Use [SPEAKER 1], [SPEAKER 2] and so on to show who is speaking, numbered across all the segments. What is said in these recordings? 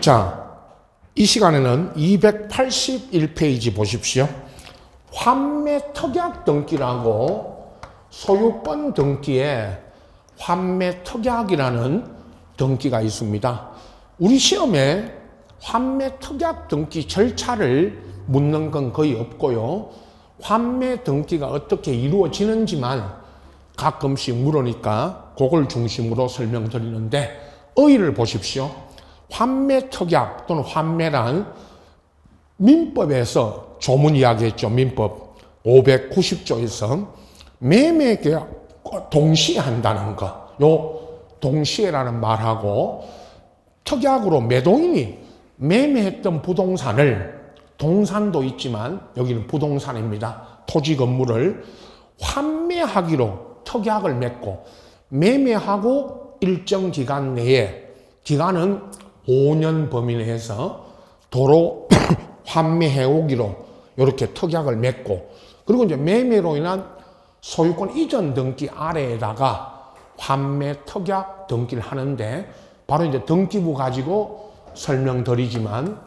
[SPEAKER 1] 자, 이 시간에는 281페이지 보십시오. 환매 특약 등기라고 소유권 등기에 환매 특약이라는 등기가 있습니다. 우리 시험에 환매 특약 등기 절차를 묻는 건 거의 없고요. 환매 등기가 어떻게 이루어지는지만 가끔씩 물으니까 그걸 중심으로 설명드리는데, 어휘를 보십시오. 환매 특약 또는 환매란 민법에서 조문 이야기했죠. 민법 590조에서 매매 계약과 동시에 한다는 거, 요 동시에라는 말하고, 특약으로 매도인이 매매했던 부동산을, 동산도 있지만 여기는 부동산입니다. 토지 건물을 환매하기로 특약을 맺고, 매매하고 일정 기간 내에, 기간은 5년 범위 내에서 도로 환매해 오기로 이렇게 특약을 맺고, 그리고 이제 매매로 인한 소유권 이전 등기 아래에다가 환매 특약 등기를 하는데, 바로 이제 등기부 가지고 설명드리지만,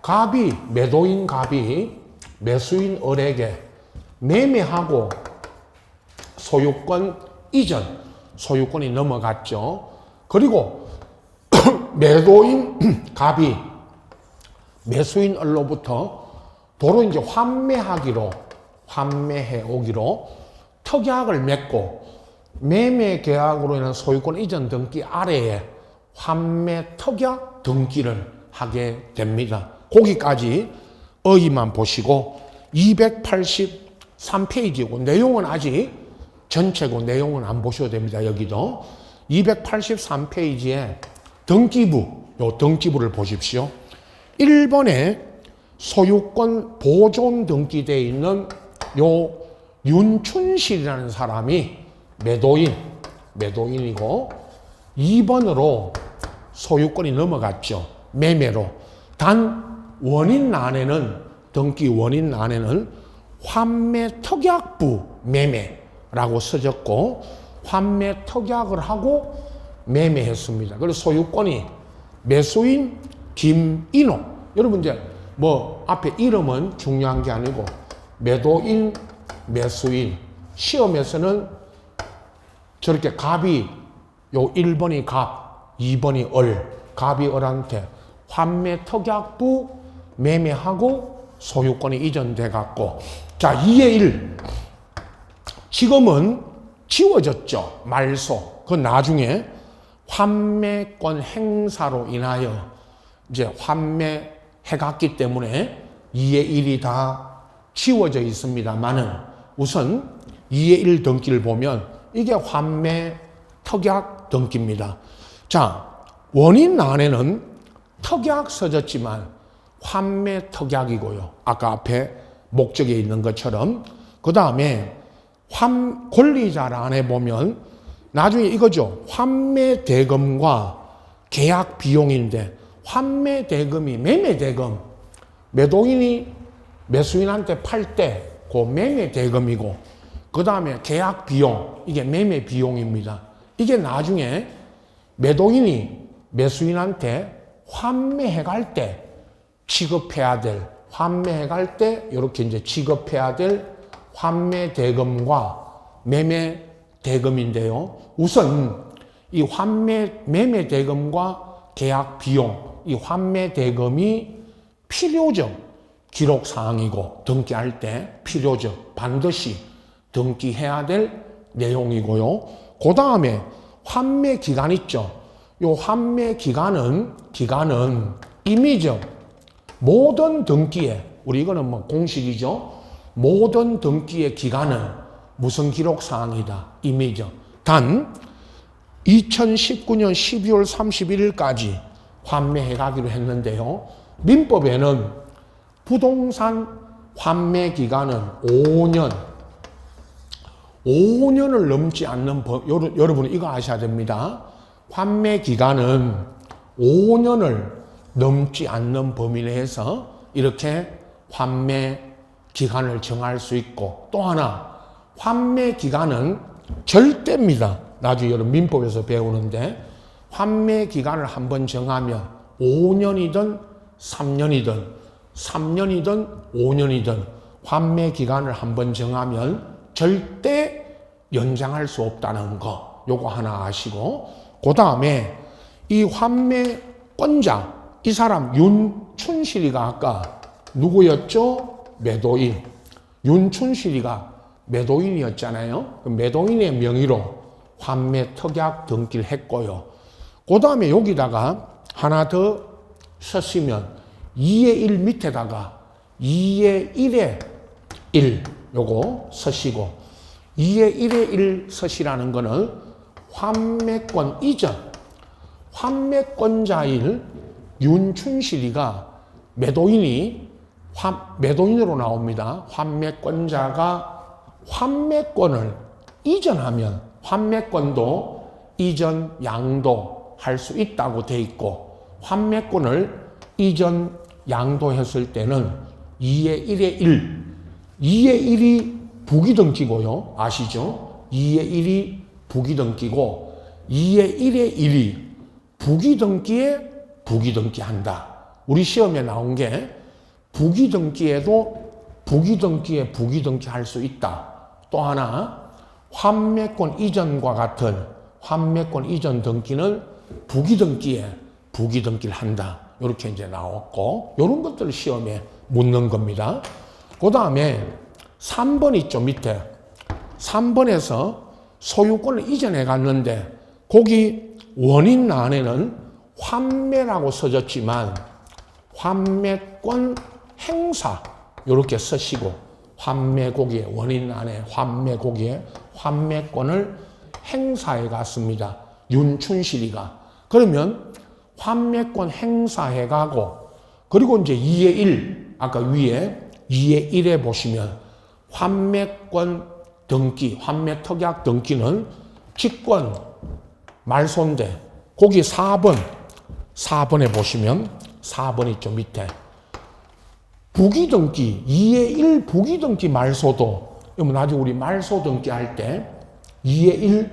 [SPEAKER 1] 갑이, 매도인 갑이 매수인 을에게 매매하고 소유권 이전, 소유권이 넘어갔죠. 그리고 매도인 갑이 매수인 을로부터 도로 이제 환매하기로, 환매해 오기로 특약을 맺고, 매매 계약으로 인한 소유권 이전 등기 아래에 환매 특약 등기를 하게 됩니다. 거기까지 어휘만 보시고 283페이지고, 내용은 아직 전체고 내용은 안 보셔도 됩니다. 여기도 283페이지에 등기부, 요 등기부를 보십시오. 1번에 소유권 보존 등기되어 있는 요 윤춘실이라는 사람이 매도인이고, 2번으로 소유권이 넘어갔죠. 매매로. 단 원인란에는, 등기 원인란에는 환매 특약부 매매라고 써졌고, 환매 특약을 하고 매매했습니다. 그래서 소유권이 매수인 김인호. 여러분 이제 뭐 앞에 이름은 중요한 게 아니고, 매도인, 매수인. 시험에서는 저렇게 갑이, 요 1번이 갑, 2번이 을, 갑이 을한테 환매 특약부 매매하고 소유권이 이전돼 갖고, 자, 2의 1. 지금은 지워졌죠. 말소. 그 나중에 환매권 행사로 인하여 이제 환매해갔기 때문에 2의 1이 다 지워져 있습니다만은, 우선 2의 1 등기를 보면 이게 환매 특약 등기입니다. 자, 원인란에는 특약 써졌지만 환매 특약이고요. 아까 앞에 목적에 있는 것처럼. 그 다음에 권리자란에 보면 나중에 이거죠. 환매 대금과 계약 비용인데, 환매 대금이 매매 대금, 매도인이 매수인한테 팔 때 그 매매 대금이고, 그 다음에 계약 비용, 이게 매매 비용입니다. 이게 나중에 매도인이 매수인한테 환매해 갈 때 지급해야 될, 환매해 갈 때 이렇게 이제 지급해야 될 환매 대금과 매매 대금인데요. 우선 이 매매 대금과 계약 비용, 이 환매 대금이 필요적 기록 사항이고, 등기할 때 필요적, 반드시 등기해야 될 내용이고요. 그 다음에 환매 기간 있죠. 요 환매 기간은 임의적 모든 등기에, 우리 이거는 뭐 공식이죠. 모든 등기의 기간은 무슨 기록 사항이다. 임의적. 단 2019년 12월 31일까지 환매해 가기로 했는데요. 민법에는 부동산 환매 기간은 5년을 넘지 않는 여러분 이거 아셔야 됩니다. 환매 기간은 5년을 넘지 않는 범위 내에서 이렇게 환매 기간을 정할 수 있고, 또 하나 환매 기간은 절대입니다. 나중에 여러분 민법에서 배우는데, 환매 기간을 한번 정하면 5년이든 3년이든 3년이든 5년이든 환매 기간을 한번 정하면 절대 연장할 수 없다는 거, 요거 하나 아시고, 그 다음에 이 환매권자, 이 사람 윤춘실이가 아까 누구였죠? 매도인. 윤춘실이가 매도인이었잖아요. 매도인의 명의로 환매 특약 등기를 했고요. 그 다음에 여기다가 하나 더 쓰시면 2의 1 밑에다가 2의 1의 1 요거 쓰시고, 2의 1의 1 쓰시라는 거는 환매권 이전, 환매권자일 윤춘실이가 매도인으로 나옵니다. 환매권자가 환매권을 이전하면 환매권도 이전 양도할 수 있다고 돼 있고, 환매권을 이전 양도했을 때는 2의 1의 1, 2의 1이 부기등기고요. 아시죠? 2의 1이 부기등기고 2의 1의 1이 부기등기에 부기등기한다. 우리 시험에 나온 게 부기등기에도 부기등기에 부기등기할 수 있다. 또 하나 환매권 이전과 같은 환매권 이전 등기는 부기등기에 부기등기를 한다. 이렇게 이제 나왔고, 이런 것들을 시험에 묻는 겁니다. 그 다음에 3번 있죠, 밑에. 3번에서 소유권을 이전해 갔는데, 거기 원인 안에는 환매라고 써졌지만, 환매권 행사, 이렇게 쓰시고, 환매 고기에, 원인 안에 환매 고기에 환매권을 행사해 갔습니다. 윤춘실이가. 그러면 환매권 행사해 가고, 그리고 이제 2의 1, 아까 위에 2의 1에 보시면 환매권 등기, 환매 특약 등기는 직권 말소인데, 거기 4번에 보시면 4번 있죠, 밑에. 부기등기, 2의 1 부기등기 말소도, 나중에 우리 말소 등기 할 때 2의 1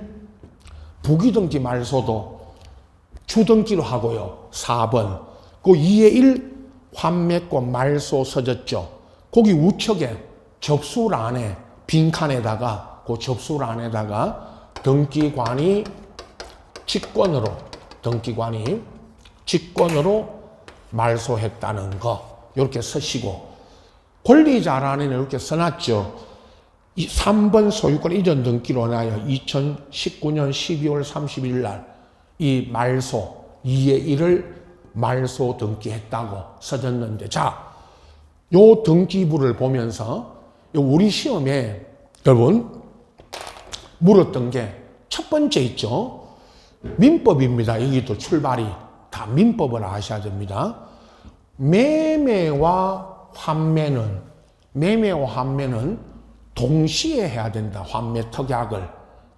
[SPEAKER 1] 부기등기 말소도 주등기로 하고요. 4번. 그 2의 1 환매권 말소 써졌죠. 거기 우측에 접수란에, 빈칸에다가, 그 접수란에다가 등기관이 직권으로 말소했다는 거. 이렇게 쓰시고, 권리자란에는 이렇게 써놨죠. 3번 소유권 이전 등기로 하여 2019년 12월 30일 날 이 말소 2의 1을 말소 등기했다고 써졌는데, 자, 요 등기부를 보면서 우리 시험에 여러분 물었던 게 첫 번째 있죠. 민법입니다. 여기도 출발이 다 민법을 아셔야 됩니다. 매매와 환매는 동시에 해야 된다. 환매 특약을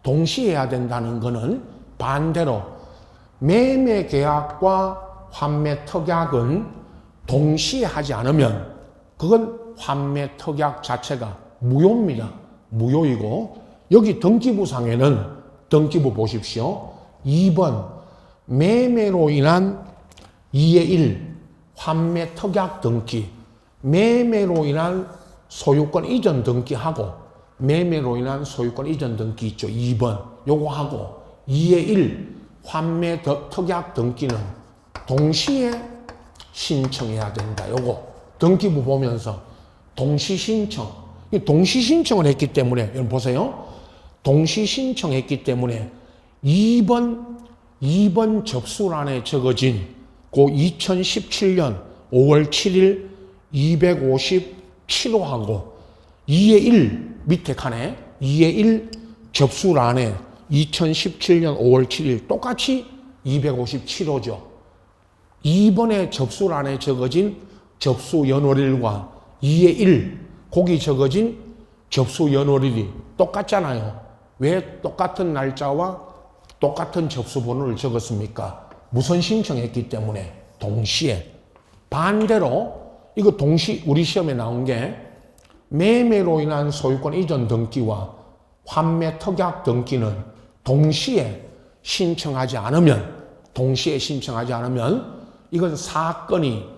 [SPEAKER 1] 동시에 해야 된다는 것은 반대로 매매 계약과 환매 특약은 동시에 하지 않으면 그건 환매 특약 자체가 무효입니다. 무효이고, 여기 등기부상에는 등기부 보십시오. 2번 매매로 인한 2의 1 환매 특약 등기, 매매로 인한 소유권 이전 등기하고 매매로 인한 소유권 이전 등기 있죠. 2번 요거 하고 2의 1 환매 특약 등기는 동시에 신청해야 된다. 요거 등기부 보면서 동시 신청을 했기 때문에, 여러분 보세요. 동시 신청했기 때문에 2번 접수란에 적어진 그 2017년 5월 7일 257호하고 2의 1 밑에 칸에 2의 1 접수란에 2017년 5월 7일 똑같이 257호죠. 2번에 접수란에 적어진 접수 연월일과 2의 1 거기 적어진 접수 연월일이 똑같잖아요. 왜 똑같은 날짜와 똑같은 접수 번호를 적었습니까? 무선 신청했기 때문에 동시에. 반대로 이거 우리 시험에 나온 게 매매로 인한 소유권 이전 등기와 환매 특약 등기는 동시에 신청하지 않으면 이건 사건이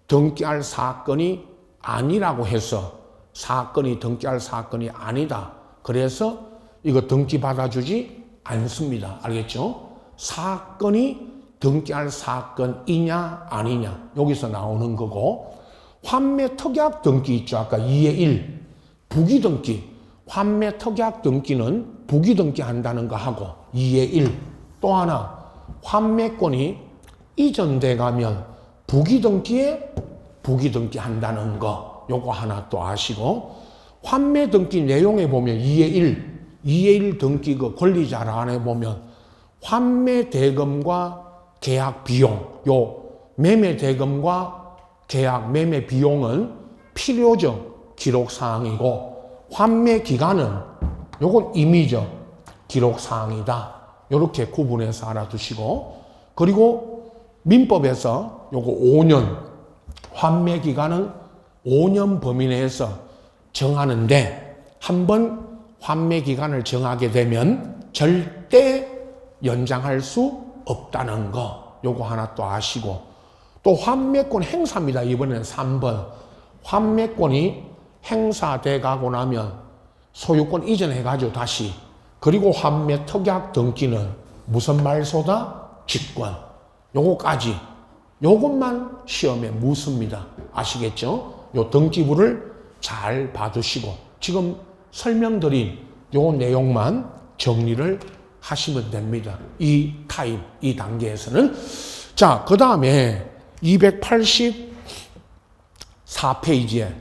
[SPEAKER 1] 등기할 사건이 아니라고 해서 사건이 등기할 사건이 아니다. 그래서 이거 등기 받아주지 않습니다. 알겠죠? 사건이 등기할 사건이냐 아니냐 여기서 나오는 거고 환매 특약 등기 있죠. 아까 2의 1 부기 등기 환매 특약 등기는 부기 등기 한다는 거 하고 2의 1 또 하나 환매권이 이전돼 가면 부기 등기에 부기 등기 한다는 거 요거 하나 또 아시고 환매 등기 내용에 보면 2의 1 등기 그 권리자란에 보면 환매 대금과 계약 비용, 요 매매 대금과 계약 매매 비용은 필요적 기록 사항이고 환매 기간은 요건 임의적 기록 사항이다. 요렇게 구분해서 알아두시고 그리고 민법에서 요거 5년 환매 기간은 5년 범위 내에서 정하는데 한번 환매 기간을 정하게 되면 절대 연장할 수 없다는 거 요거 하나 또 아시고 또 환매권 행사입니다. 이번에는 3번 환매권이 행사돼 가고 나면 소유권 이전해 가지고 다시 그리고 환매 특약 등기는 무슨 말소다? 직권 요거까지 요것만 시험에 묻습니다. 아시겠죠? 요 등기부를 잘 봐두시고 지금 설명드린 요 내용만 정리를 하시면 됩니다. 이 타임, 이 단계에서는. 자, 그 다음에 284페이지에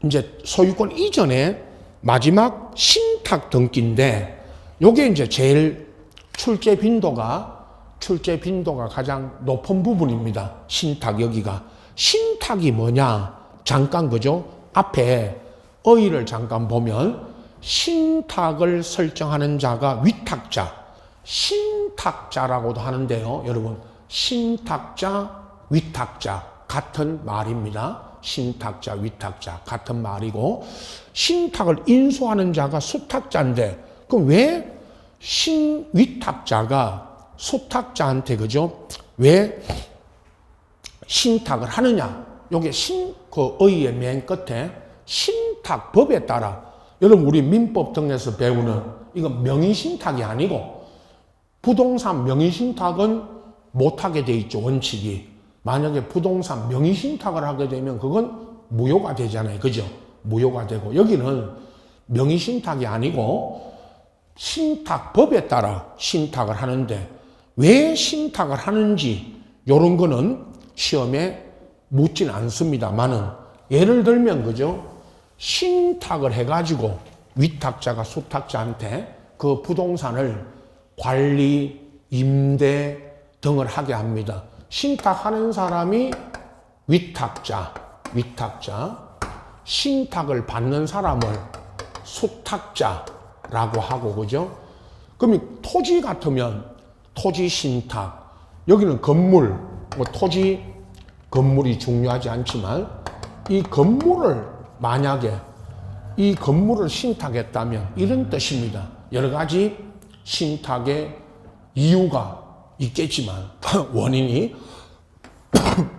[SPEAKER 1] 이제 소유권 이전에 마지막 신탁 등기인데 요게 이제 제일 출제 빈도가 가장 높은 부분입니다. 신탁 여기가. 신탁이 뭐냐? 잠깐 그죠? 앞에 어휘를 잠깐 보면 신탁을 설정하는 자가 위탁자, 신탁자라고도 하는데요. 여러분 신탁자, 위탁자 같은 말입니다. 신탁자, 위탁자 같은 말이고 신탁을 인수하는 자가 수탁자인데 그럼 왜 위탁자가 수탁자한테 그죠? 왜 신탁을 하느냐? 요게 그 어휘의 맨 끝에 신탁법에 따라 여러분 우리 민법 등에서 배우는 이건 명의신탁이 아니고 부동산 명의신탁은 못하게 돼 있죠. 원칙이. 만약에 부동산 명의신탁을 하게 되면 그건 무효가 되잖아요. 그죠? 무효가 되고 여기는 명의신탁이 아니고 신탁법에 따라 신탁을 하는데 왜 신탁을 하는지 이런 거는 시험에 묻진 않습니다만은 예를 들면 그죠? 신탁을 해가지고 위탁자가 수탁자한테 그 부동산을 관리, 임대 등을 하게 합니다. 신탁하는 사람이 위탁자, 신탁을 받는 사람을 수탁자라고 하고 그죠? 그럼 토지 같으면 토지 신탁, 여기는 건물, 뭐 토지 건물이 중요하지 않지만 이 건물을 만약에 이 건물을 신탁했다면 이런 뜻입니다. 여러 가지 신탁의 이유가 있겠지만 원인이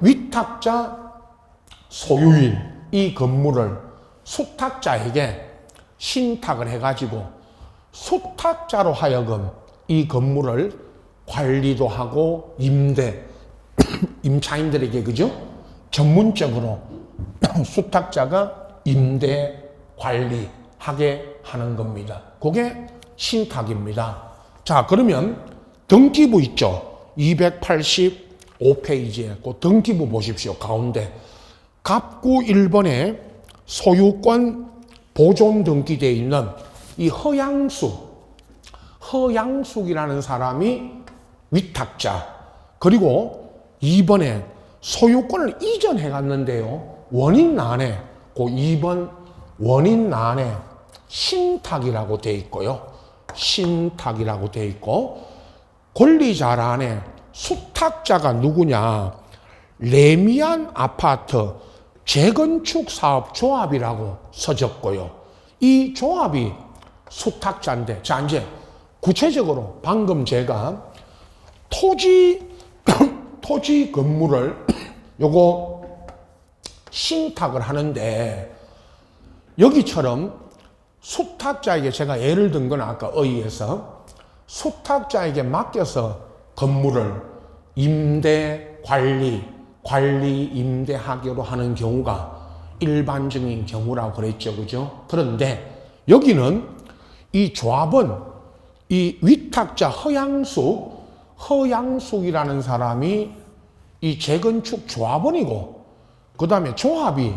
[SPEAKER 1] 위탁자 소유인 이 건물을 수탁자에게 신탁을 해가지고 수탁자로 하여금 이 건물을 관리도 하고 임차인들에게 그죠? 전문적으로 수탁자가 임대 관리하게 하는 겁니다. 그게 신탁입니다. 자, 그러면 등기부 있죠? 285페이지에 그 등기부 보십시오. 가운데 갑구 1번에 소유권 보존 등기되어 있는 이 허양숙이라는 사람이 위탁자, 그리고 2번에 소유권을 이전해 갔는데요. 원인란에 그 2번 원인란에 신탁이라고 돼 있고요. 신탁이라고 돼 있고 권리자란에 수탁자가 누구냐? 레미안 아파트 재건축 사업 조합이라고 써졌고요. 이 조합이 수탁자인데, 자 이제 구체적으로 방금 제가 토지 토지 건물을 요거 신탁을 하는데 여기처럼 수탁자에게 제가 예를 든 건 아까 의의에서 수탁자에게 맡겨서 건물을 임대, 관리, 임대하기로 하는 경우가 일반적인 경우라고 그랬죠. 그죠? 그런데 여기는 이 조합은 이 위탁자 허양숙이라는 사람이 이 재건축 조합원이고 그 다음에 조합이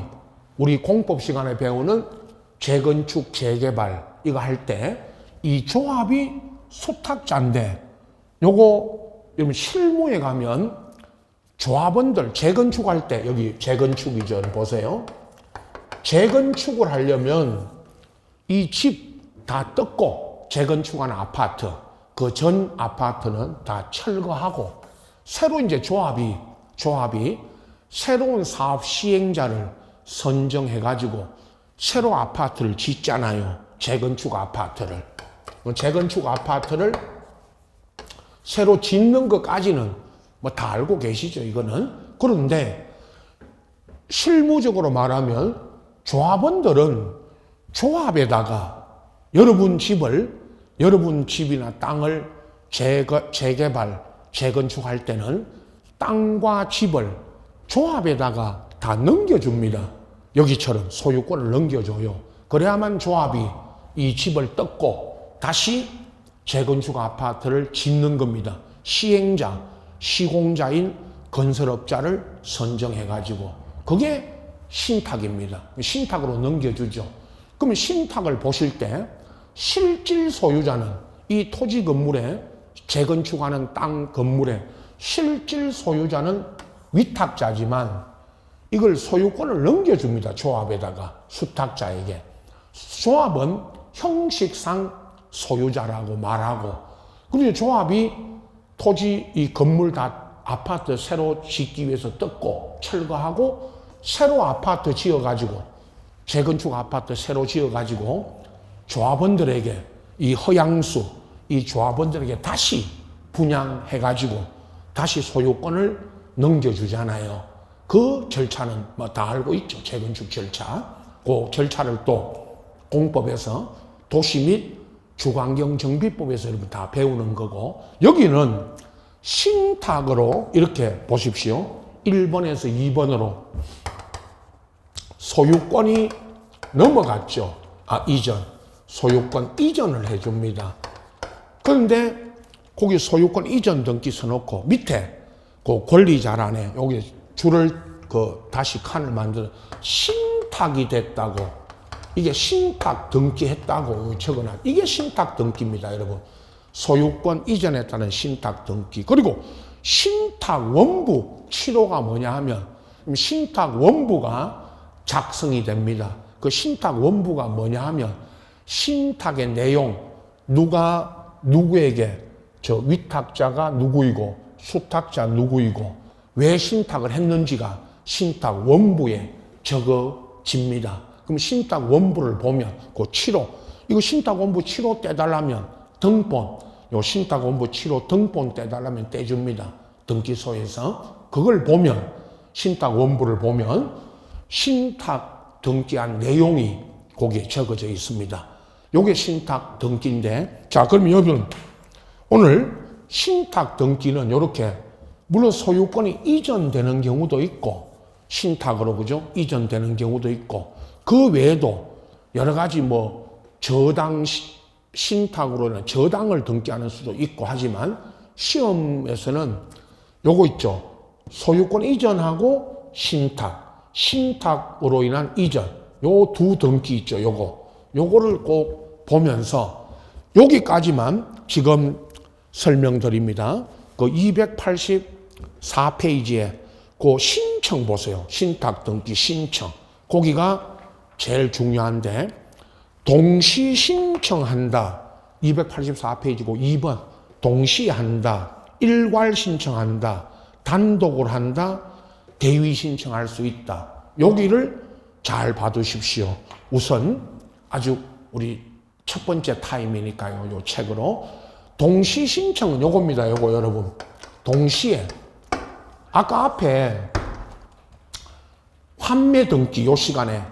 [SPEAKER 1] 우리 공법 시간에 배우는 재건축 재개발 이거 할 때 이 조합이 수탁자인데 요거 여러분 실무에 가면 조합원들 재건축할 때 여기 재건축이죠. 보세요. 재건축을 하려면 이 집 다 뜯고 재건축한 아파트 그 전 아파트는 다 철거하고 새로 이제 조합이 새로운 사업 시행자를 선정해 가지고 새로 아파트를 짓잖아요. 재건축 아파트를 새로 짓는 것까지는 뭐 다 알고 계시죠, 이거는. 그런데 실무적으로 말하면 조합원들은 조합에다가 여러분 집이나 땅을 재개발, 재건축할 때는 땅과 집을 조합에다가 다 넘겨줍니다. 여기처럼 소유권을 넘겨줘요. 그래야만 조합이 이 집을 뜯고 다시 재건축 아파트를 짓는 겁니다. 시공자인 건설업자를 선정해가지고 그게 신탁입니다. 신탁으로 넘겨주죠. 그러면 신탁을 보실 때 실질 소유자는 이 토지 건물에 재건축하는 땅 건물의 실질 소유자는 위탁자지만 이걸 소유권을 넘겨줍니다. 조합에다가 수탁자에게. 조합은 형식상 소유자라고 말하고 그리고 조합이 토지 이 건물 다 아파트 새로 짓기 위해서 뜯고 철거하고 새로 아파트 지어가지고 재건축 아파트 새로 지어가지고 조합원들에게 이 허양수 이 조합원들에게 다시 분양해가지고 다시 소유권을 넘겨주잖아요. 그 절차는 뭐 다 알고 있죠. 재건축 절차. 그 절차를 또 공법에서 도시 및 주관경정비법에서 이렇게 다 배우는 거고 여기는 신탁으로 이렇게 보십시오. 1번에서 2번으로 소유권이 넘어갔죠. 이전. 소유권 이전을 해줍니다. 그런데 거기 소유권 이전 등기 써놓고 밑에 그 권리자란에 여기 줄을 다시 칸을 만들어 신탁이 됐다고 이게 신탁 등기했다고 적어놔. 이게 신탁 등기입니다, 여러분. 소유권 이전했다는 신탁 등기. 그리고 신탁 원부 치료가 뭐냐 하면 신탁 원부가 작성이 됩니다. 그 신탁 원부가 뭐냐 하면 신탁의 내용 누가 누구에게 저 위탁자가 누구이고 수탁자 누구이고 왜 신탁을 했는지가 신탁 원부에 적어집니다. 그럼 신탁 원부를 보면 그 치료 이거 신탁 원부 치료 떼달라면 등본 요 신탁 원부 치료 등본 떼달라면 떼줍니다. 등기소에서 그걸 보면 신탁 원부를 보면 신탁 등기한 내용이 거기에 적어져 있습니다. 요게 신탁 등기인데 자 그러면 여러분 오늘 신탁 등기는 이렇게 물론 소유권이 이전되는 경우도 있고 신탁으로 그죠? 이전되는 경우도 있고 그 외에도 여러 가지 뭐 저당 신탁으로는 저당을 등기하는 수도 있고 하지만 시험에서는 요거 있죠. 소유권 이전하고 신탁으로 인한 이전 요 두 등기 있죠. 요거를 꼭 보면서 여기까지만 지금 설명드립니다. 그 284페이지에 그 신청 보세요. 신탁 등기 신청. 거기가 제일 중요한데 동시 신청한다. 284페이지고 2번 동시에 한다. 일괄 신청한다. 단독으로 한다. 대위 신청할 수 있다. 여기를 잘 봐두십시오. 우선 아주 우리 첫 번째 타임이니까요. 요 책으로 동시 신청은 요겁니다. 요거 여러분 동시에 아까 앞에 환매 등기, 요 시간에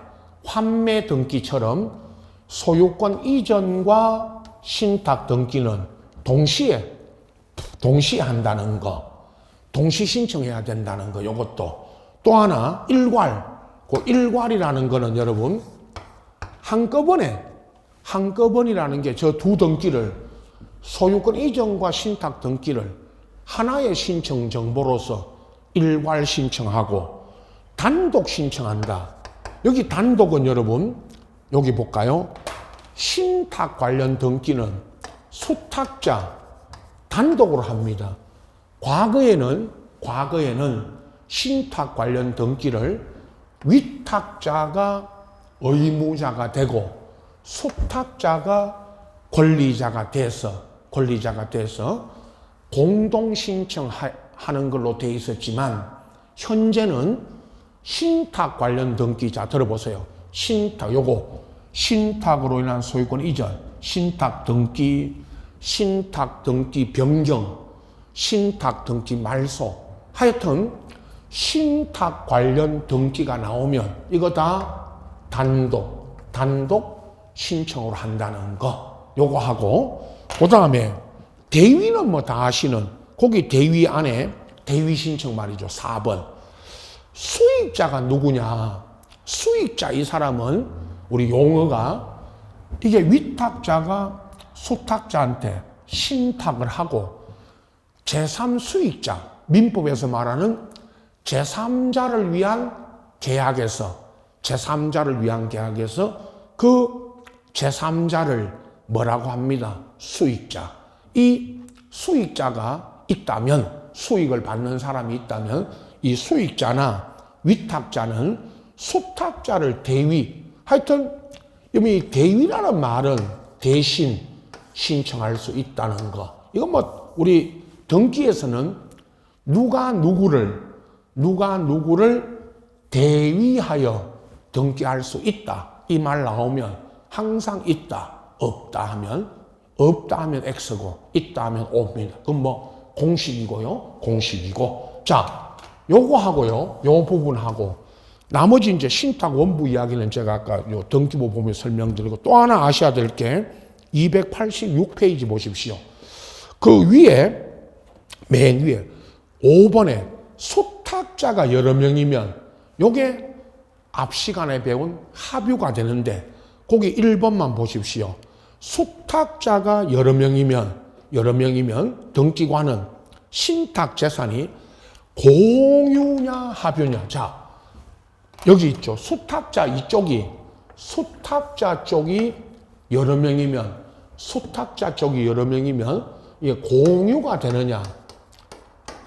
[SPEAKER 1] 환매 등기처럼 소유권 이전과 신탁 등기는 동시에 한다는 거, 동시 신청해야 된다는 거, 요것도. 또 하나, 일괄. 그 일괄이라는 거는 여러분, 한꺼번이라는 게 저 두 등기를, 소유권 이전과 신탁 등기를 하나의 신청 정보로서 일괄 신청하고 단독 신청한다. 여기 단독은 여러분, 여기 볼까요? 신탁 관련 등기는 수탁자 단독으로 합니다. 과거에는 신탁 관련 등기를 위탁자가 의무자가 되고 수탁자가 권리자가 돼서 공동 신청하는 걸로 돼 있었지만 현재는 신탁 관련 등기, 자 들어보세요. 신탁으로 인한 소유권 이전, 신탁 등기 변경, 신탁 등기 말소, 하여튼 신탁 관련 등기가 나오면 이거 다 단독 신청으로 한다는 거, 요거 하고, 그 다음에 대위는 뭐 다 아시는, 거기 대위 안에 대위 신청 말이죠. 4번. 수익자가 누구냐? 수익자, 이 사람은 우리 용어가, 이게 위탁자가 수탁자한테 신탁을 하고 제3수익자, 민법에서 말하는 제3자를 위한 계약에서 그 제3자를 뭐라고 합니다? 수익자. 이 수익자가 있다면, 수익을 받는 사람이 있다면 이 수익자나 위탁자는 수탁자를 대위, 하여튼 이 대위라는 말은 대신 신청할 수 있다는 거. 이건 뭐 우리 등기에서는 누가 누구를 대위하여 등기할 수 있다, 이 말 나오면 항상 있다, 없다 하면 X고 있다 하면 O입니다. 그럼 뭐 공식이고. 자, 요거 하고요, 요 부분하고 나머지 이제 신탁 원부 이야기는 제가 아까 요 등기부 보면 설명드리고, 또 하나 아셔야 될 게 286페이지 보십시오. 그 위에, 맨 위에 5번에 수탁자가 여러 명이면 요게 앞 시간에 배운 합유가 되는데, 거기 1번만 보십시오. 수탁자가 여러 명이면 등기관은 신탁 재산이 공유냐 합유냐. 자, 여기 있죠. 수탁자 쪽이 여러 명이면 이게 공유가 되느냐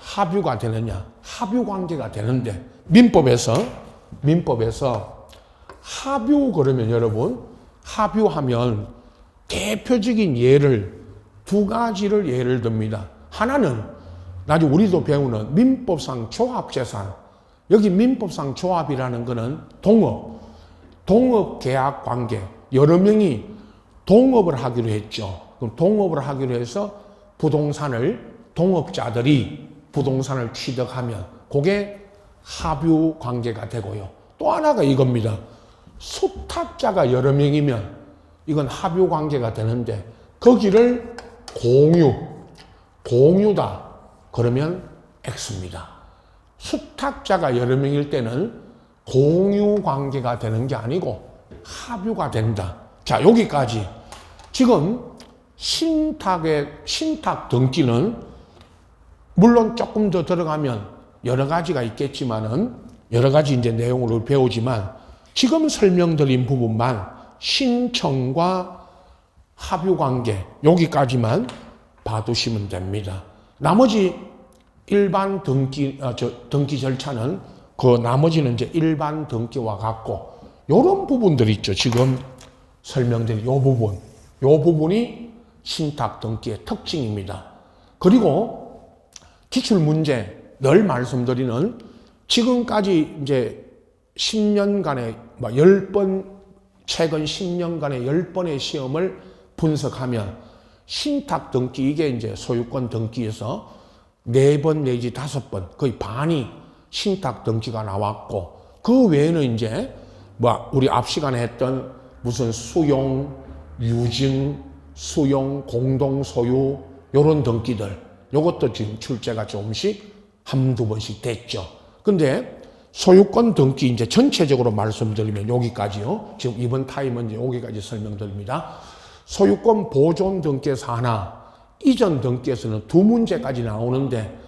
[SPEAKER 1] 합유가 되느냐, 합유 관계가 되는데, 민법에서 합유, 그러면 여러분, 합유하면 대표적인 두 가지를 예를 듭니다. 하나는 나중에 우리도 배우는 민법상 조합재산. 여기 민법상 조합이라는 거는 동업 계약 관계. 여러 명이 동업을 하기로 했죠. 그럼 동업을 하기로 해서 동업자들이 부동산을 취득하면 그게 합유 관계가 되고요. 또 하나가 이겁니다. 수탁자가 여러 명이면 이건 합유 관계가 되는데, 거기를 공유다 그러면 X입니다. 수탁자가 여러 명일 때는 공유 관계가 되는 게 아니고 합유가 된다. 자, 여기까지. 지금 신탁 등기는 물론 조금 더 들어가면 여러 가지가 있겠지만은, 여러 가지 이제 내용을 배우지만, 지금 설명드린 부분만 신청과 합유 관계, 여기까지만 봐두시면 됩니다. 나머지 일반 등기 절차는 나머지는 이제 일반 등기와 같고, 요런 부분들이 있죠. 지금 설명드린 요 부분이 신탁 등기의 특징입니다. 그리고 기출문제 늘 말씀드리는, 지금까지 이제 10년간의 10번, 최근 10년간의 10번의 시험을 분석하면 신탁 등기, 이게 이제 소유권 등기에서 4번 내지 5번, 거의 반이 신탁 등기가 나왔고, 그 외에는 이제 우리 앞 시간에 했던 무슨 수용, 유증, 수용, 공동 소유 요런 등기들, 요것도 지금 출제가 조금씩 한두 번씩 됐죠. 근데 소유권 등기 이제 전체적으로 말씀드리면 여기까지요. 지금 이번 타임은 이제 여기까지 설명드립니다. 소유권 보존 등기에서 하나, 이전 등기에서는 2문제까지 나오는데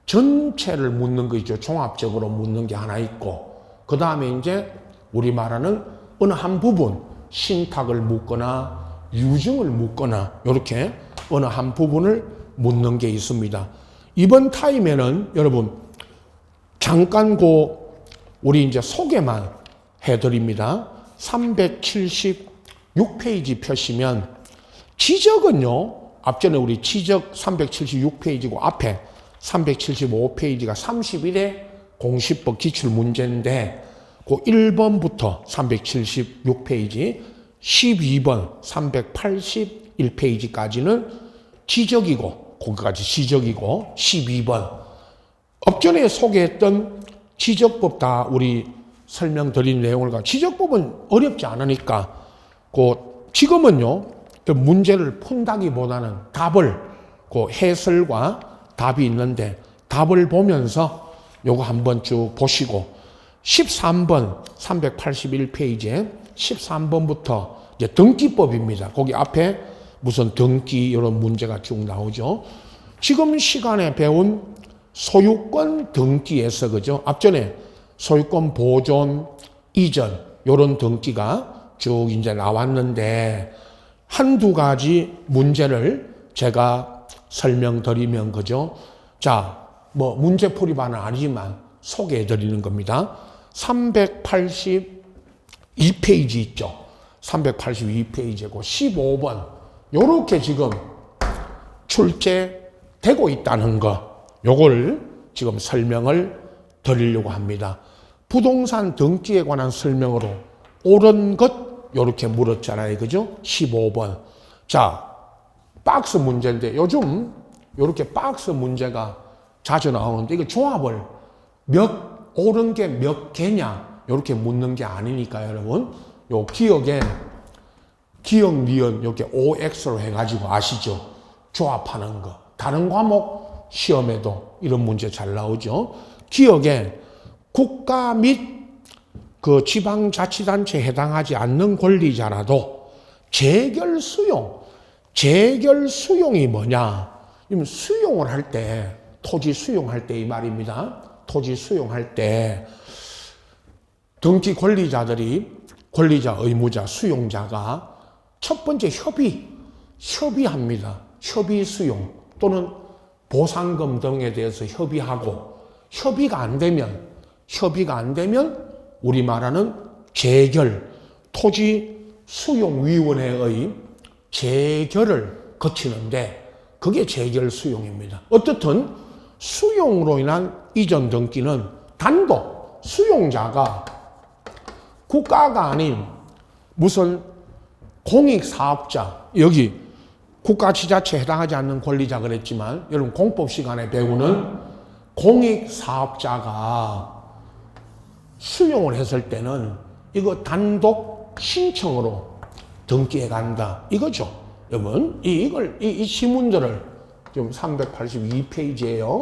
[SPEAKER 1] 전체를 묻는 거 있죠. 종합적으로 묻는 게 하나 있고, 그 다음에 이제 우리 말하는 어느 한 부분, 신탁을 묻거나 유증을 묻거나 이렇게 어느 한 부분을 묻는 게 있습니다. 이번 타임에는 여러분 잠깐 우리 이제 소개만 해드립니다. 376페이지 펴시면 지적은요, 앞전에 우리 지적 376페이지고 앞에 375페이지가 31회 공시법 기출문제인데 그 1번부터 376페이지 12번 381페이지까지는 지적이고 거기까지 지적이고 12번 업전에 소개했던 지적법 다 우리 설명드린 내용을 지적법은 어렵지 않으니까 지금은요 문제를 푼다기보다는 답을 해설과 답이 있는데 답을 보면서 요거 한번 쭉 보시고 13번 381페이지에 13번부터 이제 등기법입니다. 거기 앞에 무슨 등기 이런 문제가 쭉 나오죠. 지금 시간에 배운 소유권 등기에서 그죠? 앞전에 소유권 보존 이전 이런 등기가 쭉 이제 나왔는데 한두 가지 문제를 제가 설명드리면 그죠? 자, 문제 풀이반은 아니지만 소개해 드리는 겁니다. 382페이지 있죠? 382페이지고 15번 요렇게 지금 출제되고 있다는 거 요걸 지금 설명을 드리려고 합니다. 부동산 등기에 관한 설명으로 옳은 것 요렇게 물었잖아요. 그죠? 15번. 자, 박스 문제인데 요즘 요렇게 박스 문제가 자주 나오는데 이거 조합을 옳은 게 몇 개냐 요렇게 묻는 게 아니니까 여러분 요 기억, 니은 이렇게 OX로 해가지고 아시죠? 조합하는 거. 다른 과목 시험에도 이런 문제 잘 나오죠. 기억에 국가 및 그 지방자치단체에 해당하지 않는 권리자라도 재결 수용이 뭐냐? 수용을 할 때, 토지 수용할 때 이 말입니다. 토지 수용할 때 등기 권리자들이 권리자, 의무자, 수용자가 첫 번째 협의합니다. 협의 수용 또는 보상금 등에 대해서 협의하고 협의가 안 되면 우리 말하는 재결, 토지수용위원회의 재결을 거치는데 그게 재결 수용입니다. 어떻든 수용으로 인한 이전 등기는 단독 수용자가 국가가 아닌 무슨 공익사업자, 여기 국가지자체에 해당하지 않는 권리자 그랬지만 여러분 공법 시간에 배우는 공익사업자가 수용을 했을 때는 이거 단독 신청으로 등기해 간다. 이거죠. 여러분, 이 시문들을 좀 382페이지에요.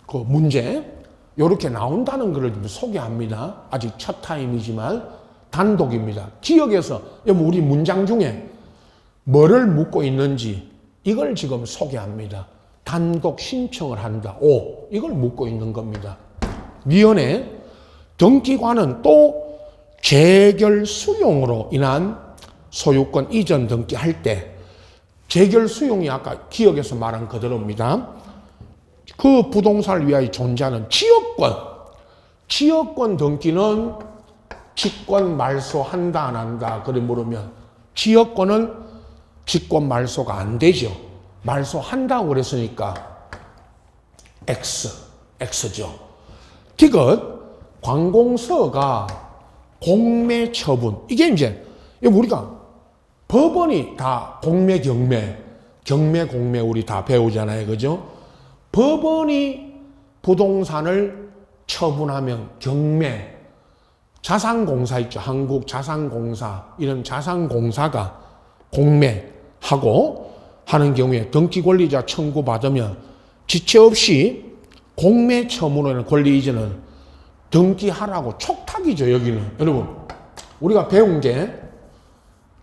[SPEAKER 1] 그 문제, 요렇게 나온다는 것을 좀 소개합니다. 아직 첫 타임이지만 단독입니다. 기억에서, 여러분, 우리 문장 중에 뭐를 묻고 있는지 이걸 지금 소개합니다. 단독 신청을 한다. 이걸 묻고 있는 겁니다. 니은에 등기관은 또 재결 수용으로 인한 소유권 이전 등기할 때 재결 수용이 아까 기억에서 말한 그대로입니다. 그 부동산을 위하여 존재하는 지역권 등기는 직권 말소한다 안 한다 그래 물으면 지역권은 직권 말소가 안 되죠. 말소한다고 그랬으니까 X죠. 디귿 관공서가 공매 처분 이게 이제 우리가 법원이 다 공매 경매 우리 다 배우잖아요. 그죠? 법원이 부동산을 처분하면 경매, 자산공사 있죠. 한국자산공사, 이런 자산공사가 공매하고 하는 경우에 등기권리자 청구받으면 지체 없이 공매 처분하는 권리 이전은 등기하라고 촉탁이죠. 여기는 여러분, 우리가 배운 게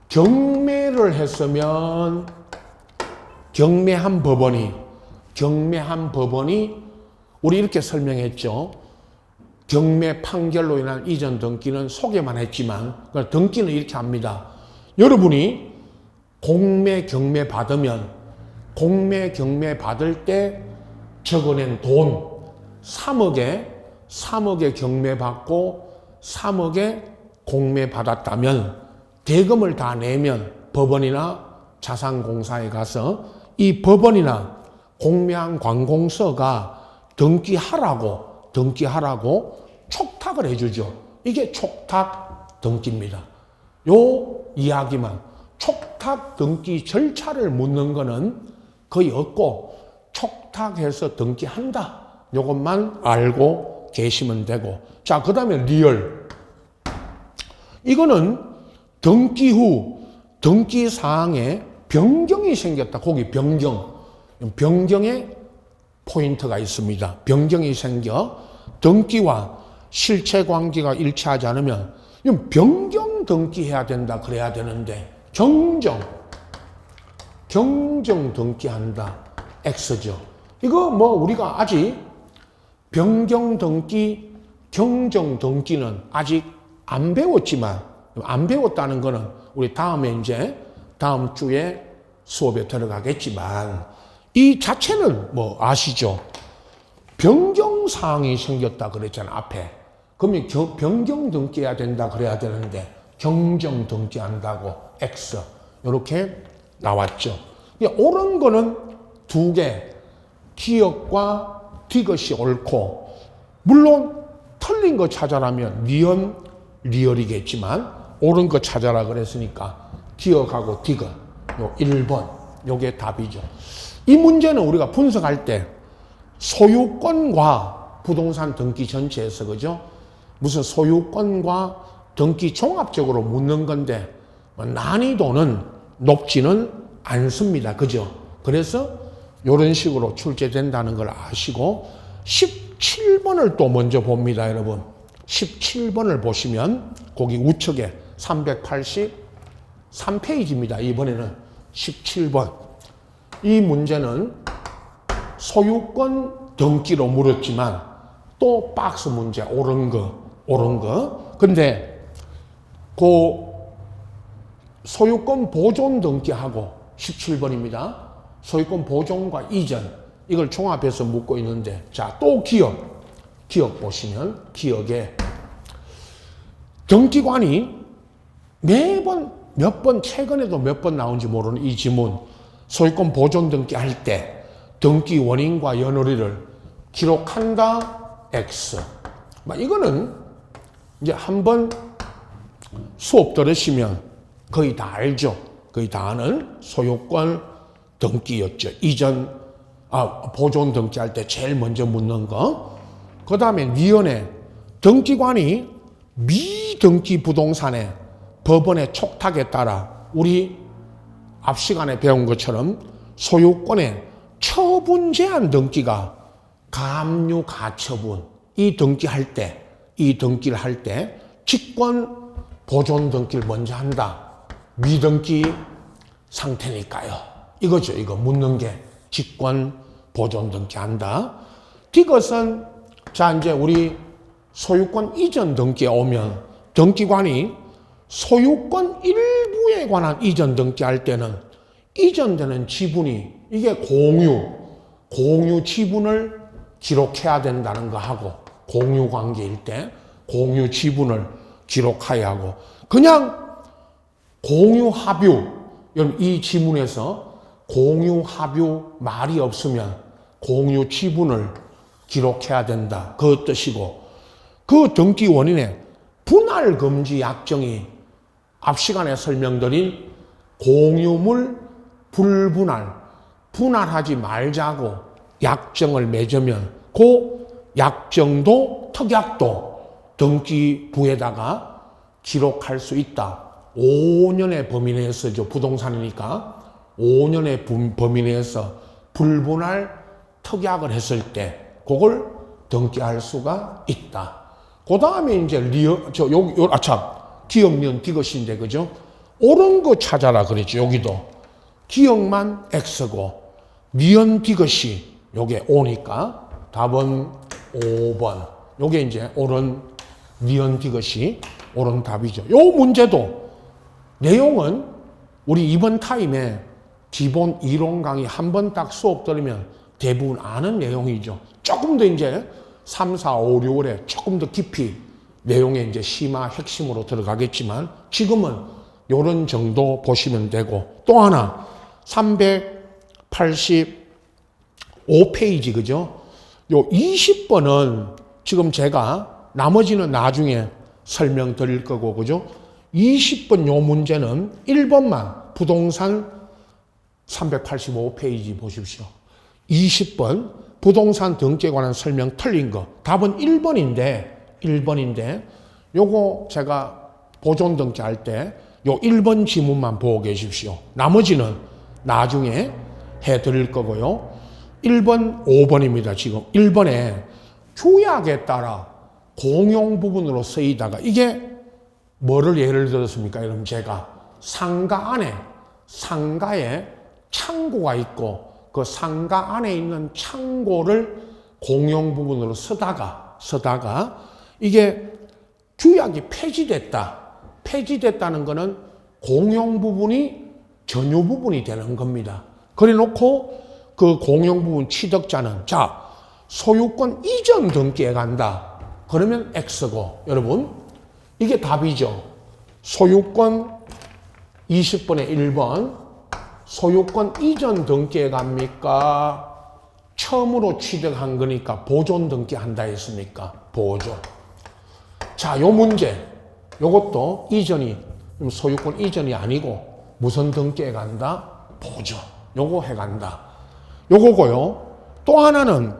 [SPEAKER 1] 경매를 했으면 경매한 법원이 우리 이렇게 설명했죠. 경매 판결로 인한 이전 등기는 소개만 했지만 등기는 이렇게 합니다. 여러분이 공매 경매 받으면 공매 경매 받을 때 적어낸 돈 3억에 경매 받고 3억에 공매 받았다면 대금을 다 내면 법원이나 자산공사에 가서 이 법원이나 공매한 관공서가 등기하라고 촉탁을 해주죠. 이게 촉탁 등기입니다. 요 이야기만, 촉탁 등기 절차를 묻는 거는 거의 없고 촉탁해서 등기한다. 요것만 알고 계시면 되고. 자, 그 다음에 리얼. 이거는 등기 후 등기 사항에 변경이 생겼다. 거기 변경에 포인트가 있습니다. 변경이 생겨 등기와 실체 관계가 일치하지 않으면 이건 변경 등기해야 된다. 그래야 되는데 경정 등기한다. X죠. 이거 뭐 우리가 아직 변경 등기, 경정 등기는 아직 안 배웠지만, 안 배웠다는 거는 우리 다음 주에 수업에 들어가겠지만 이 자체는 뭐 아시죠? 변경사항이 생겼다 그랬잖아, 앞에. 그러면 변경 등기해야 된다 그래야 되는데 경정 등기한다고 X. 이렇게 나왔죠. 옳은 거는 두 개, 기억과 디귿이 옳고, 물론 틀린 거 찾아라면 리얼이겠지만 옳은 거 찾아라 그랬으니까 기억하고 디귿, 요 1번, 요게 답이죠. 이 문제는 우리가 분석할 때 소유권과 부동산 등기 전체에서, 그죠? 무슨 소유권과 등기 종합적으로 묻는 건데 난이도는 높지는 않습니다. 그죠? 그래서 이런 식으로 출제된다는 걸 아시고 17번을 또 먼저 봅니다, 여러분. 17번을 보시면 거기 우측에 383페이지입니다. 이번에는 17번. 이 문제는 소유권 등기로 물었지만 또 박스 문제 옳은 거. 근데 그 소유권 보존 등기하고 17번입니다. 소유권 보존과 이전, 이걸 종합해서 묻고 있는데, 자, 또 기억 보시면 기억에 등기관이 매번 최근에도 몇 번 나온지 모르는 이 지문, 소유권 보존 등기할 때 등기 원인과 연월일을 기록한다 X. 이거는 이제 한번 수업 들으시면 거의 다 알죠. 거의 다 아는 소유권 등기였죠. 보존 등기할 때 제일 먼저 묻는 거. 그 다음에 위원회, 등기관이 미등기 부동산에 법원의 촉탁에 따라 우리 앞 시간에 배운 것처럼 소유권의 처분 제한 등기가 가압류 가처분, 이 등기를 할 때 직권 보존 등기를 먼저 한다. 미등기 상태니까요. 이거죠. 이거 묻는 게 직권 보존 등기 한다. 디귿은 자, 이제 우리 소유권 이전 등기에 오면 등기관이 소유권 일부에 관한 이전 등기할 때는 이전되는 지분이 이게 공유 지분을 기록해야 된다는 거 하고, 공유 관계일 때 공유 지분을 기록해야 하고, 그냥 공유 합유, 여러분 이 지문에서 공유 합유 말이 없으면 공유 지분을 기록해야 된다. 그 뜻이고, 그 등기 원인에 분할 금지 약정이 앞 시간에 설명드린 공유물 불분할, 분할하지 말자고 약정을 맺으면 그 약정도 특약도 등기부에다가 기록할 수 있다. 5년의 범위 내에서죠. 부동산이니까 5년의 범위 내에서 불분할 특약을 했을 때 그걸 등기할 수가 있다. 그 다음에 이제 기억년 디귿인데 그죠? 옳은 거 찾아라 그랬죠. 여기도 기억만 X고 니은 디귿이 요게 O니까 답은 5번. 요게 이제 옳은 니은 디귿이 옳은 답이죠. 요 문제도 내용은 우리 이번 타임에 기본 이론 강의 한 번 딱 수업 들으면 대부분 아는 내용이죠. 조금 더 이제 3, 4, 5, 6월에 조금 더 깊이 내용에 이제 심화 핵심으로 들어가겠지만 지금은 요런 정도 보시면 되고 또 하나 385페이지 그죠? 요 20번은 지금 제가 나머지는 나중에 설명드릴 거고 그죠? 20번 요 문제는 1번만 부동산 385페이지 보십시오. 20번 부동산 등기에 관한 설명 틀린 거. 답은 1번인데 요거 제가 보존 등기할 때 요 1번 지문만 보고 계십시오. 나머지는 나중에 해드릴 거고요. 1번, 5번입니다. 지금 1번에 규약에 따라 공용 부분으로 쓰이다가 이게 뭐를 예를 들었습니까? 여러분 제가 상가 안에 상가에 창고가 있고 그 상가 안에 있는 창고를 공용 부분으로 쓰다가 이게 규약이 폐지됐다는 것은 공용 부분이 전유 부분이 되는 겁니다. 그래 놓고 그 공용 부분 취득자는 자 소유권 이전 등기에 간다. 그러면 X고 여러분 이게 답이죠. 소유권 20번에 1번 소유권 이전 등기에 갑니까? 처음으로 취득한 거니까 보존 등기한다 했습니까? 보존. 자, 요 문제 요것도 이전이 소유권 이전이 아니고 무슨 등기에 간다? 보존. 요거 해간다. 요거고요. 또 하나는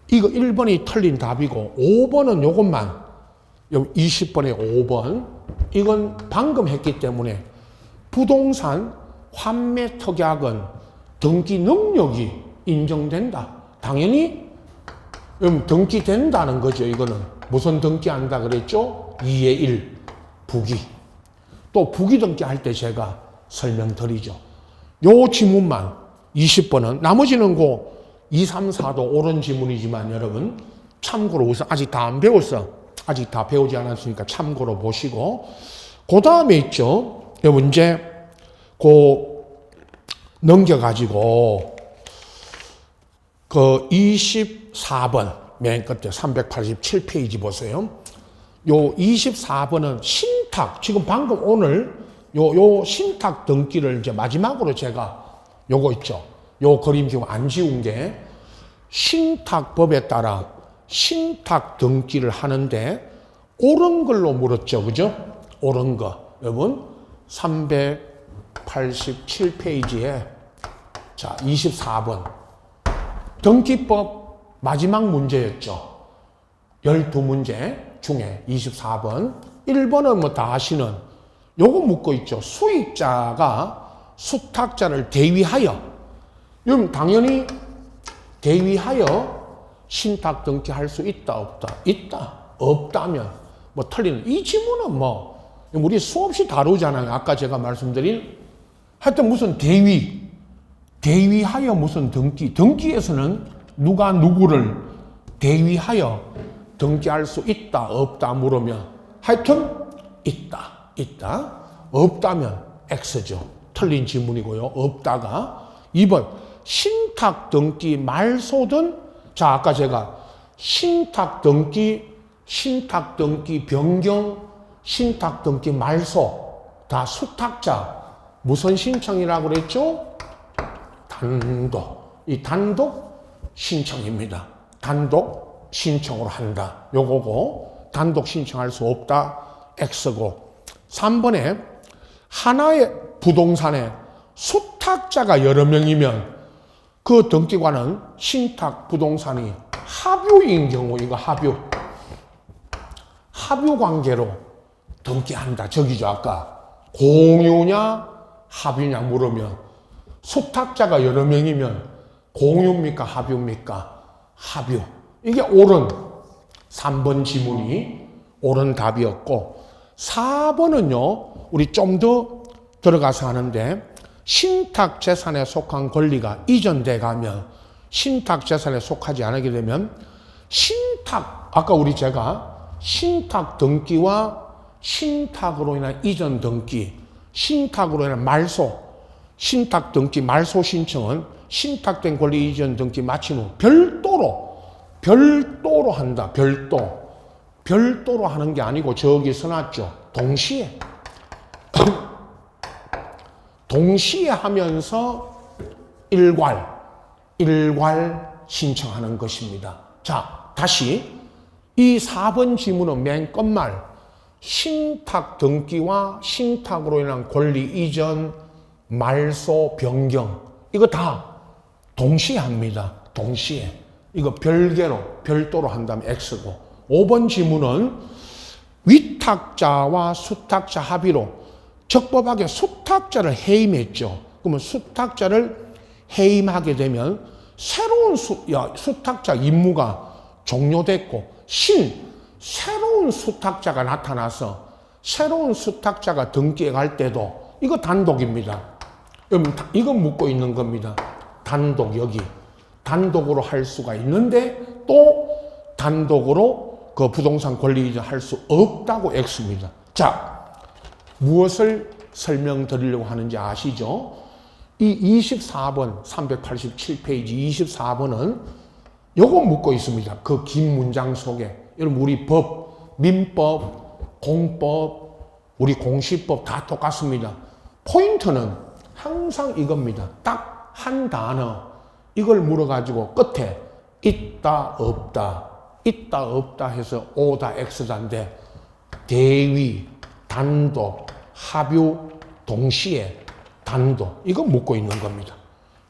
[SPEAKER 1] 이거 1번이 틀린 답이고 5번은 요것만 20번에 5번 이건 방금 했기 때문에 부동산 환매 특약은 등기 능력이 인정된다. 당연히 등기된다는 거죠. 이거는 무슨 등기한다 그랬죠? 2의 1 부기. 또 부기 등기할 때 제가 설명드리죠. 요 지문만 20번은 나머지는 고 2, 3, 4도 옳은 지문이지만 여러분 참고로 우선 아직 다 안 배웠어. 아직 다 배우지 않았으니까 참고로 보시고 그 다음에 있죠. 이 문제 넘겨가지고 그 24번 맨 끝에 387페이지 보세요. 요 24번은 신탁 지금 방금 오늘 요 신탁 등기를 이제 마지막으로 제가 요거 있죠. 요 그림 지금 안 지운 게 신탁법에 따라 신탁 등기를 하는데 옳은 걸로 물었죠. 그죠? 옳은 거. 여러분 387페이지에 자 24번 등기법 마지막 문제였죠. 12문제 중에 24번 1번은 뭐 다 아시는 요거 묻고 있죠. 수익자가 수탁자를 대위하여 그럼 당연히 대위하여 신탁 등기할 수 있다 없다? 있다. 없다면 뭐 틀리는 이 지문은 뭐 우리 수없이 다루잖아요. 아까 제가 말씀드린 하여튼 무슨 대위하여 무슨 등기에서는 누가 누구를 대위하여 등기할 수 있다 없다 물으면 하여튼 있다 없다면 X죠. 틀린 지문이고요. 없다가 2번 신탁 등기 말소든 자 아까 제가 신탁 등기 변경 신탁 등기 말소 다 수탁자 무슨 신청이라고 그랬죠? 이 단독 신청입니다. 단독 신청으로 한다. 요거고 단독 신청할 수 없다. X고 3번에 하나의 부동산에 수탁자가 여러 명이면 그 등기과는 신탁 부동산이 합유인 경우, 이거 합유 관계로 등기한다. 저기죠, 아까. 공유냐, 합유냐 물으면, 수탁자가 여러 명이면 공유입니까, 합유입니까? 합유. 이게 옳은 3번 지문이 옳은 답이었고, 4번은요, 우리 좀 더 들어가서 하는데, 신탁 재산에 속한 권리가 이전돼 가면, 신탁 재산에 속하지 않게 되면, 아까 제가 신탁 등기와 신탁으로 인한 이전 등기, 신탁으로 인한 말소, 신탁 등기 말소 신청은 신탁된 권리 이전 등기 마친 후 별도로 한다. 별도로 하는 게 아니고 저기 써놨죠. 동시에 하면서 일괄 신청하는 것입니다. 자, 다시 이 4번 지문은 맨 끝말 신탁 등기와 신탁으로 인한 권리 이전, 말소, 변경 이거 다 동시에 합니다. 동시에. 이거 별도로 한다면 X고. 5번 지문은 위탁자와 수탁자 합의로 적법하게 수탁자를 해임했죠. 그러면 수탁자를 해임하게 되면 새로운 수탁자 임무가 종료됐고 새로운 수탁자가 나타나서 새로운 수탁자가 등기에 갈 때도 이거 단독입니다. 이건 묻고 있는 겁니다. 단독으로 할 수가 있는데 또 단독으로 그 부동산 권리 이전 할 수 없다고 X입니다. 자, 무엇을 설명드리려고 하는지 아시죠? 이 24번 387페이지 24번은 요거 묻고 있습니다. 그 긴 문장 속에. 여러분 우리 법, 민법, 공법, 우리 공시법 다 똑같습니다. 포인트는 항상 이겁니다. 딱 한 단어 이걸 물어가지고 끝에 있다 없다 해서 O다 X다인데 대위, 단독, 합유, 동시에, 단독 이거 묻고 있는 겁니다.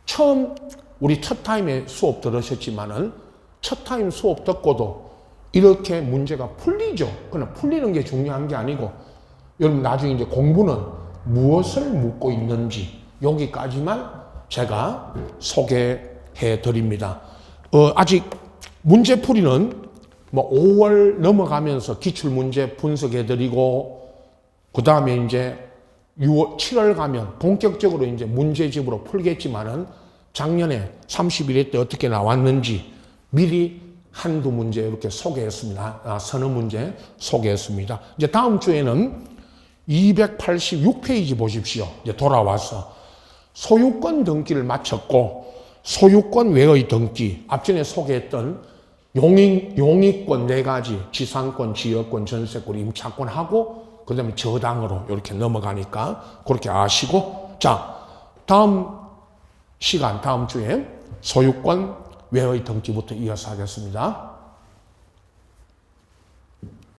[SPEAKER 1] 처음 우리 첫 타임에 수업 들으셨지만은 첫 타임 수업 듣고도 이렇게 문제가 풀리죠. 그러나 풀리는 게 중요한 게 아니고 여러분 나중에 이제 공부는 무엇을 묻고 있는지 여기까지만 제가 소개해 드립니다. 아직 문제풀이는 5월 넘어가면서 기출문제 분석해 드리고 그 다음에 이제 7월 가면 본격적으로 이제 문제집으로 풀겠지만은 작년에 31회 때 어떻게 나왔는지 미리 한두 문제 이렇게 소개했습니다. 서너 문제 소개했습니다. 이제 다음 주에는 286페이지 보십시오. 이제 돌아와서 소유권 등기를 마쳤고 소유권 외의 등기, 앞전에 소개했던 용익권 4가지, 지상권, 지역권, 전세권, 임차권하고 그 다음에 저당으로 이렇게 넘어가니까 그렇게 아시고, 자, 다음 주에 소유권 외의 등기부터 이어서 하겠습니다.